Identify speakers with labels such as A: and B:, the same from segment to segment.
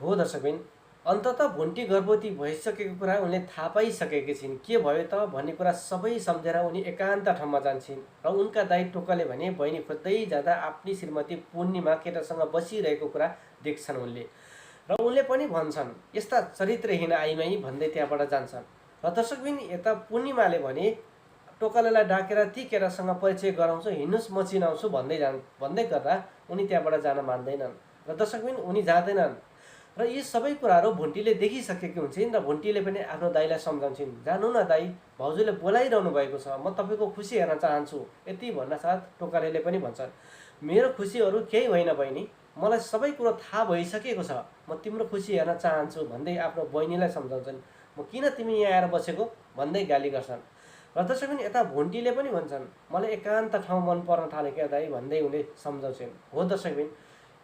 A: हो दर्शकबिन, अन्ततः भुन्टी गर्भवती भइसकेको कुरा उनले थाहा पाइसकेकी छिन्। के भयो त भन्ने कुरा सबै सम्झेर उनी एकान्त ठाउँमा जान्छन् र उनका दाइ टोकाले भने बहिनी खोज्दै जाँदा आफ्नी श्रीमती पूर्णिमा केटासँग बसिरहेको कुरा देख्छन् उनले। र उनले पनि भन्छन्, यस्ता चरित्रहीन आइमाई भन्दै त्यहाँबाट जान्छन्। र दर्शकबिन, यता पूर्णिमाले भने टोकालेलाई डाकेर ती केटासँग परिचय गराउँछु, हिँड्नुहोस् म चिनाउँछु भन्दै गर्दा उनी त्यहाँबाट जान मान्दैनन्। र दर्शकबिन, उनी जाँदैनन्। र यी सबै कुराहरू भुन्टीले देखिसकेकी हुन्छन् र भुन्टीले पनि आफ्नो दाइलाई सम्झाउँछिन्, जानु न दाइ, भाउजूले बोलाइरहनु भएको छ, म तपाईँको खुसी हेर्न चाहन्छु। यति भन्नासाथ टोकालेले पनि भन्छन्, मेरो खुसीहरू केही होइन बहिनी, मलाई सबै कुरो थाहा भइसकेको छ, म तिम्रो खुसी हेर्न चाहन्छु भन्दै आफ्नो बहिनीलाई सम्झाउँछन्। म किन तिमी यहाँ आएर बसेको भन्दै गाली गर्छन्। र त्यसै पनि यता भुन्टीले पनि भन्छन्, मलाई एकान्त ठाउँ मन पर्न थाल्यो क्या दाइ भन्दै उनले सम्झाउँछन्। हो दर्शकबिन,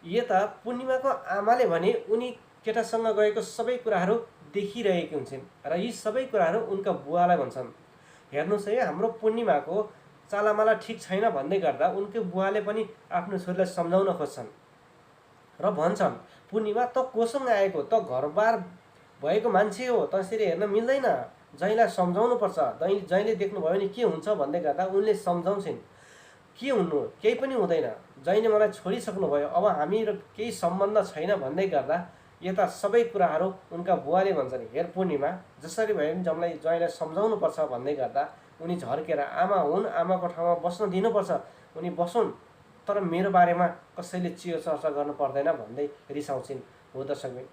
A: यता पूर्णिमाको आमाले भने उनी केटासँग गएको सबै कुराहरू देखिरहेकी हुन्छन् र यी सबै कुराहरू उनका बुवालाई भन्छन्। हेर्नुहोस् है, हाम्रो पूर्णिमाको चालामाला ठिक छैन भन्दै गर्दा उनकै बुवाले पनि आफ्नो छोरीलाई सम्झाउन खोज्छन् र भन्छन्, पूर्णिमा त कोसँग आएको, त घरबार भएको मान्छे हो, त्यसरी हेर्न मिल्दैन, जैलाई सम्झाउनुपर्छ, जैले देख्नुभयो भने के हुन्छ भन्दै गर्दा उनले सम्झाउँछिन्, के हुनु, केही पनि हुँदैन, जैले मलाई छोडिसक्नुभयो, अब हामी केही सम्बन्ध छैन भन्दै गर्दा यता सबै कुराहरू उनका बुवाले भन्छन्, हेर पूर्णिमा, जसरी भए पनि ज्वाइँलाई सम्झाउनुपर्छ भन्दै गर्दा उनी झर्केर, आमा हुन्, आमाको ठाउँमा बस्न दिनुपर्छ, उनी बसुन्, तर मेरो बारेमा कसैले चियो चर्चा गर्नु पर्दैन भन्दै रिसाउँछिन्। हो दर्शकबिन,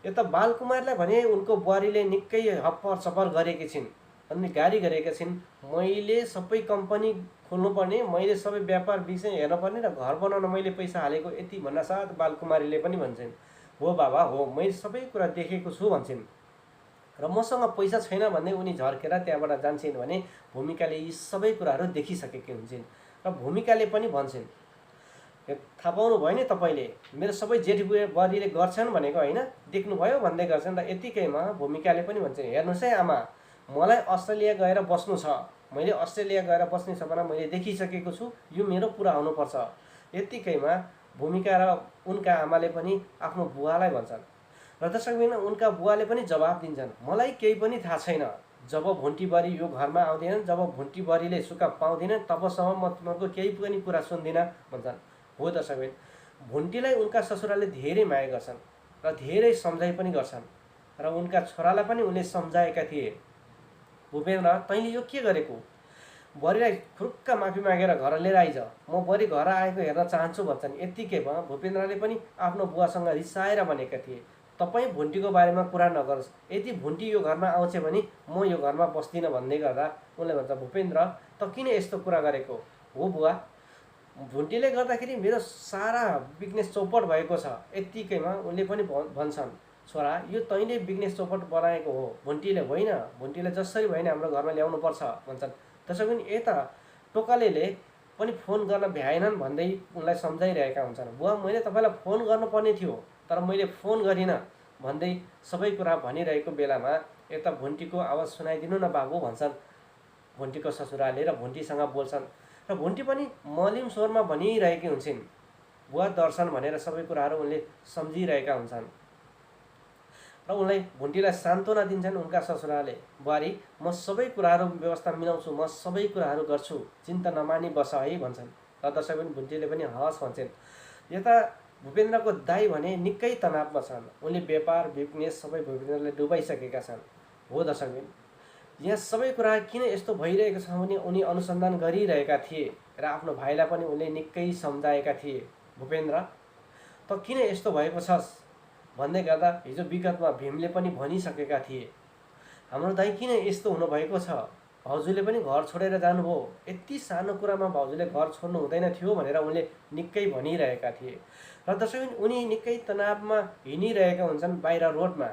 A: यता बालकुमारीलाई भने उनको बुहारीले निकै हप्पर चप्पर गरेकी छिन् अनि गाली गरेका छिन्। मैले सबै कम्पनी खोल्नुपर्ने, मैले सबै व्यापार विषय हेर्नुपर्ने र घर बनाउन मैले पैसा हालेको, यति भन्नासाथ बालकुमारीले पनि भन्छन्, हो बाबा हो, मैले सबै कुरा देखेको छु भन्छन्। र मसँग पैसा छैन भन्दै उनी झर्केर त्यहाँबाट जान्छन् भने भूमिकाले यी सबै कुराहरू देखिसकेकी हुन्छन् र भूमिकाले पनि भन्छन्, थाहा पाउनु भयो नि तपाईँले, मेरो सबै जेठबुहारीले गर्छन् भनेको होइन, देख्नुभयो भन्दै गर्छन्। र यतिकैमा भूमिकाले पनि भन्छन्, हेर्नुहोस् है आमा, मलाई अस्ट्रेलिया गएर बस्नु छ, मैले अस्ट्रेलिया गएर बस्ने सपना मैले देखिसकेको छु, यो मेरो पुरा हुनुपर्छ। यतिकैमा भूमिका र उनका आमाले पनि आफ्नो बुवालाई भन्छन् र त्यसैगरी उनका बुवाले पनि जवाब दिन्छन्, मलाई केही पनि थाहा छैन, जब भुन्टीबरी यो घरमा आउँदैनन्, जब भुन्टीबरीले सुख पाउँदैनन्, तबसम्म म तिमीहरूको केही पनि कुरा सुन्दिनँ भन्छन्। हो दर्शकबिन, भुन्टीलाई उनका ससुराले धेरै माया गर्छन् र धेरै सम्झाइ पनि गर्छन् र उनका छोरालाई पनि उनले सम्झाएका थिए, भूपेन्द्र तैँले यो के गरेको, बरीलाई खुरुक्क माफी मागेर घर लिएर आइज, म बरी घर आएको हेर्न चाहन्छु भन्छन्। यत्तिकैमा भूपेन्द्रले पनि आफ्नो बुवासँग रिसाएर भनेका थिए, तपाईँ भुन्टीको बारेमा कुरा नगरोस्, यदि भुन्टी यो घरमा आउँछ भने म यो घरमा बस्दिनँ भन्दै गर्दा उनले भन्छ, भूपेन्द्र त किन यस्तो कुरा गरेको हो बुवा, भुन्टीले गर्दाखेरि मेरो सारा बिजनेस चौपट भएको छ। यत्तिकैमा उनले पनि भन्छन्, छोरा यो तैँले बिजनेस चौपट बनाएको हो, भुन्टीले होइन, भुन्टीले जसरी भयो नि हाम्रो घरमा ल्याउनुपर्छ भन्छन्। त्यसै पनि यता टोकालेले पनि फोन गर्न भ्याएनन् भन्दै उनलाई सम्झाइरहेका हुन्छन्, बुवा मैले तपाईँलाई फोन गर्नुपर्ने थियो तर मैले फोन गरिनँ भन्दै सबै कुरा भनिरहेको बेलामा यता भुन्टीको आवाज सुनाइदिनु न बाबु भन्छन् भुन्टीको ससुराले र भुन्टीसँग बोल्छन् र भुन्टी पनि मलिम स्वरमा भनिरहेकी हुन्छन्, बुवा दर्शन भनेर सबै कुराहरू उनले सम्झिरहेका हुन्छन् र उनलाई भुन्टीलाई सान्त्वना दिन्छन् उनका ससुराले, बुहारी म सबै कुराहरू व्यवस्था मिलाउँछु, म सबै कुराहरू गर्छु, चिन्ता नमानी बस है भन्छन्। र त्यसै पनि भुन्टीले पनि हवस् भन्छन्। यता भूपेन्द्रको दाइ भने निकै तनावमा छन्, उनले व्यापार बिजनेस सबै भूपेन्द्रले डुबाइसकेका छन्। हो दर्शकबिन, यहाँ सबै कुरा किन यस्तो भइरहेको छ भने उनी अनुसन्धान गरिरहेका थिए र आफ्नो भाइलाई पनि उनले निकै सम्झाएका थिए, भूपेन्द्र त किन यस्तो भएको छस् भन्दै गर्दा हिजो विगतमा भीमले पनि भनिसकेका थिए, हाम्रो दाइ किन यस्तो हुनुभएको छ, भाउजूले पनि घर छोडेर जानुभयो, यति सानो कुरामा भाउजूले घर छोड्नु हुँदैन थियो भनेर उनले निकै भनिरहेका थिए। र त्यसै पनि उनी निकै तनावमा हिँडिरहेका हुन्छन् बाहिर रोडमा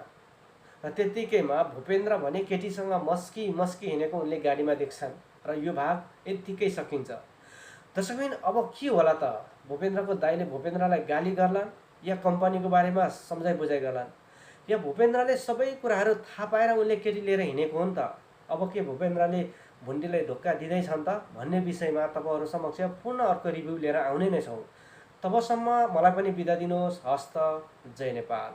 A: र त्यत्तिकैमा भूपेन्द्र भने केटीसँग मस्की मस्की हिँडेको उनले गाडीमा देख्छन् र यो भाग यत्तिकै सकिन्छ। त्यसै पनि अब के होला त, भूपेन्द्रको दाइले भूपेन्द्रलाई गाली गर्लान् या कम्पनीको बारेमा सम्झाइ बुझाइ गर्लान्, या भूपेन्द्रले सबै कुराहरू थाहा पाएर उनले केटी लिएर हिँडेको हो नि त, अब के भूपेन्द्रले भुन्टीलाई धोका दिँदैछन् त भन्ने विषयमा तपाईँहरू समक्ष पूर्ण अर्को रिभ्यू लिएर आउने नै छौँ। तबसम्म मलाई पनि बिदा दिनुहोस्। हस्त, जय नेपाल।